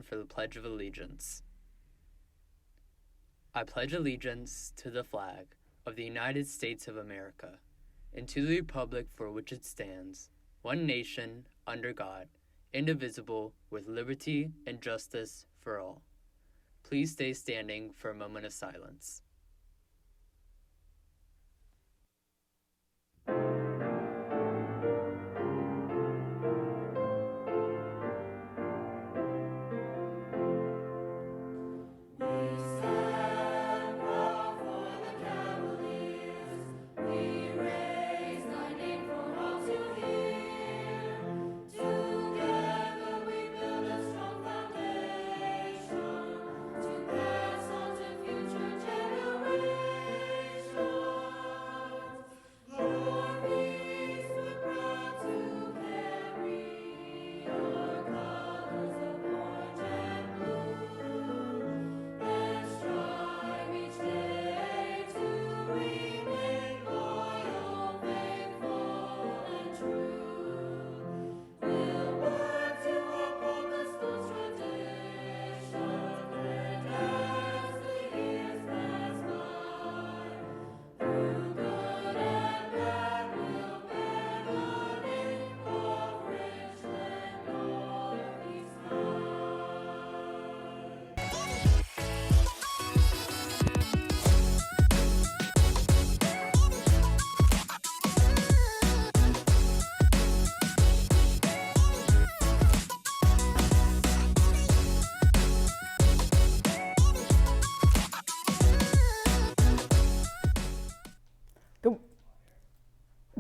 for the Pledge of Allegiance. I pledge allegiance to the flag of the United States of America and to the republic for which it stands, one nation, under God, indivisible, with liberty and justice for all. Please stay standing for a moment of silence.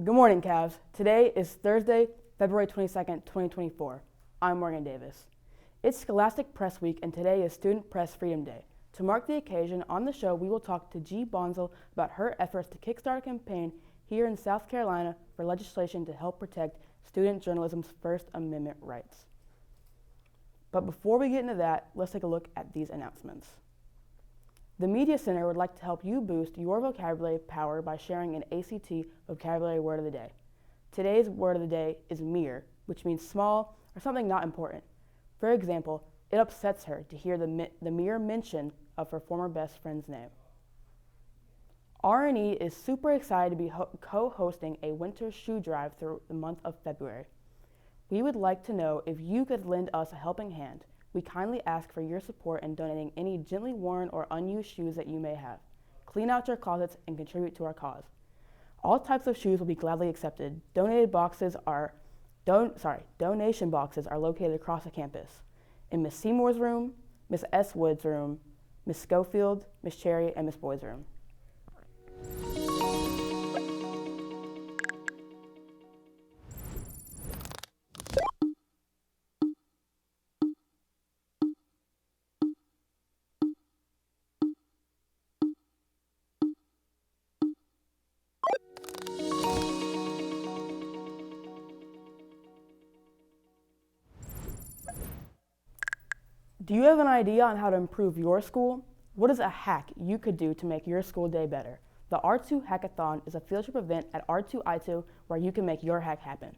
Good morning, Cavs. Today is Thursday, February 22nd, 2024. I'm Morgan Davis. It's Scholastic Press Week, and today is Student Press Freedom Day. To mark the occasion, on the show, we will talk to G. Bonzel about her efforts to kickstart a campaign here in South Carolina for legislation to help protect student journalism's First Amendment rights. But before we get into that, let's take a look at these announcements. The Media Center would like to help you boost your vocabulary power by sharing an ACT vocabulary word of the day. Today's word of the day is mere, which means small or something not important. For example, it upsets her to hear the mere mention of her former best friend's name. RNE is super excited to be co-hosting a winter shoe drive through the month of February. We would like to know if you could lend us a helping hand. We kindly ask for your support in donating any gently worn or unused shoes that you may have. Clean out your closets and contribute to our cause. All types of shoes will be gladly accepted. Donation boxes are located across the campus. In Miss Seymour's room, Miss S. Wood's room, Miss Schofield, Miss Cherry, and Miss Boyd's room. Do you have an idea on how to improve your school? What is a hack you could do to make your school day better? The R2 Hackathon is a field trip event at R2I2 where you can make your hack happen.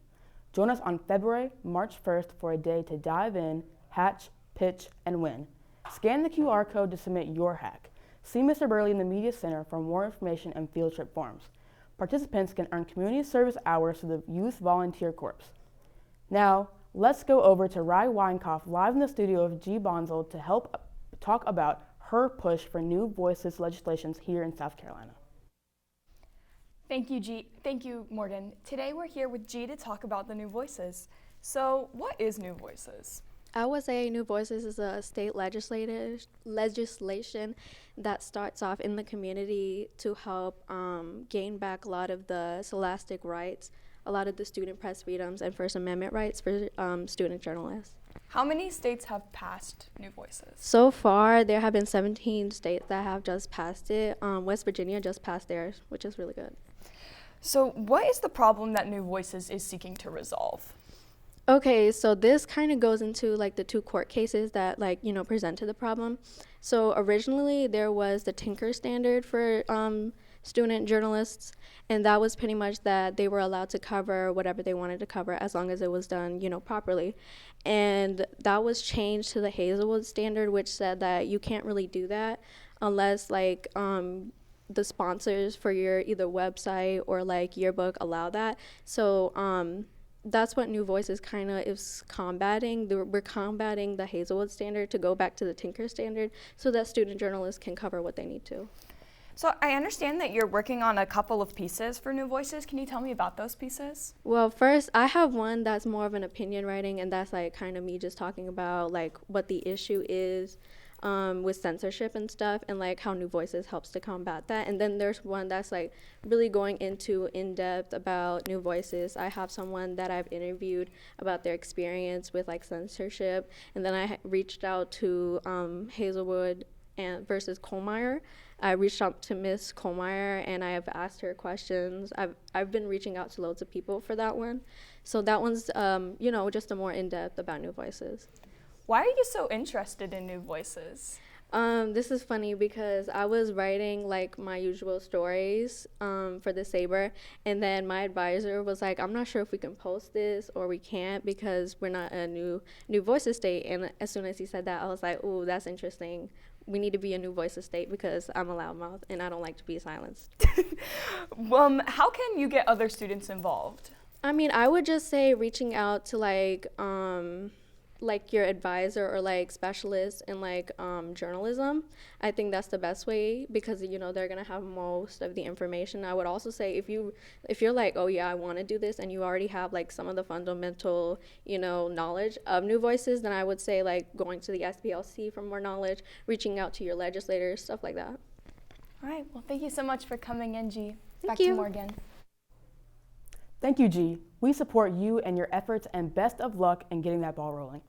Join us on February, March 1st for a day to dive in, hatch, pitch, and win. Scan the QR code to submit your hack. See Mr. Burley in the Media Center for more information and field trip forms. Participants can earn community service hours through the Youth Volunteer Corps. Now, let's go over to Rye Weinkoff live in the studio of G. Bonzel to help talk about her push for new voices legislations here in South Carolina. Thank you, G. Thank you, Morgan. Today we're here with G to talk about the New Voices. So, what is New Voices? I would say New Voices is a state legislation that starts off in the community to help gain back a lot of the scholastic rights, a lot of the student press freedoms, and First Amendment rights for student journalists. How many states have passed New Voices? So far, there have been 17 states that have just passed it. West Virginia just passed theirs, which is really good. So what is the problem that New Voices is seeking to resolve? Okay, so this kind of goes into like the two court cases that presented the problem. So originally there was the Tinker standard for student journalists, and that was pretty much that they were allowed to cover whatever they wanted to cover as long as it was done, properly. And that was changed to the Hazelwood standard, which said that you can't really do that unless the sponsors for your either website or yearbook allow that. So that's what New Voices kind of is combating. We're combating the Hazelwood standard to go back to the Tinker standard so that student journalists can cover what they need to. So I understand that you're working on a couple of pieces for New Voices. Can you tell me about those pieces? Well, first, I have one that's more of an opinion writing, and that's kind of me just talking about what the issue is with censorship and stuff, and how New Voices helps to combat that. And then there's one that's really going into in-depth about New Voices. I have someone that I've interviewed about their experience with censorship, and then I reached out to Hazelwood versus Kohlmeyer. I reached out to Miss Kohlmeyer and I have asked her questions. I've been reaching out to loads of people for that one. So that one's just a more in-depth about New Voices. Why are you so interested in New Voices? This is funny because I was writing my usual stories for the Sabre, and then my advisor was like, I'm not sure if we can post this or we can't because we're not a New Voices state. And as soon as he said that, I was like, ooh, that's interesting. We need to be a New Voices state because I'm a loudmouth and I don't like to be silenced. How can you get other students involved? I mean, I would just say reaching out to your advisor or specialists in journalism. I think that's the best way because they're gonna have most of the information. I would also say if you're like, oh yeah, I want to do this, and you already have some of the fundamental knowledge of New Voices, then I would say going to the SPLC for more knowledge, reaching out to your legislators, stuff like that. All right. Well, thank you so much for coming in, G. Thank Back you. to Morgan. Thank you, G. We support you and your efforts, and best of luck in getting that ball rolling.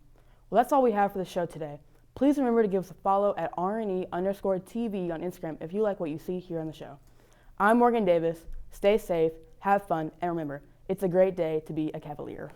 Well, that's all we have for the show today. Please remember to give us a follow at RNE_TV on Instagram if you like what you see here on the show. I'm Morgan Davis. Stay safe, have fun, and remember, it's a great day to be a Cavalier.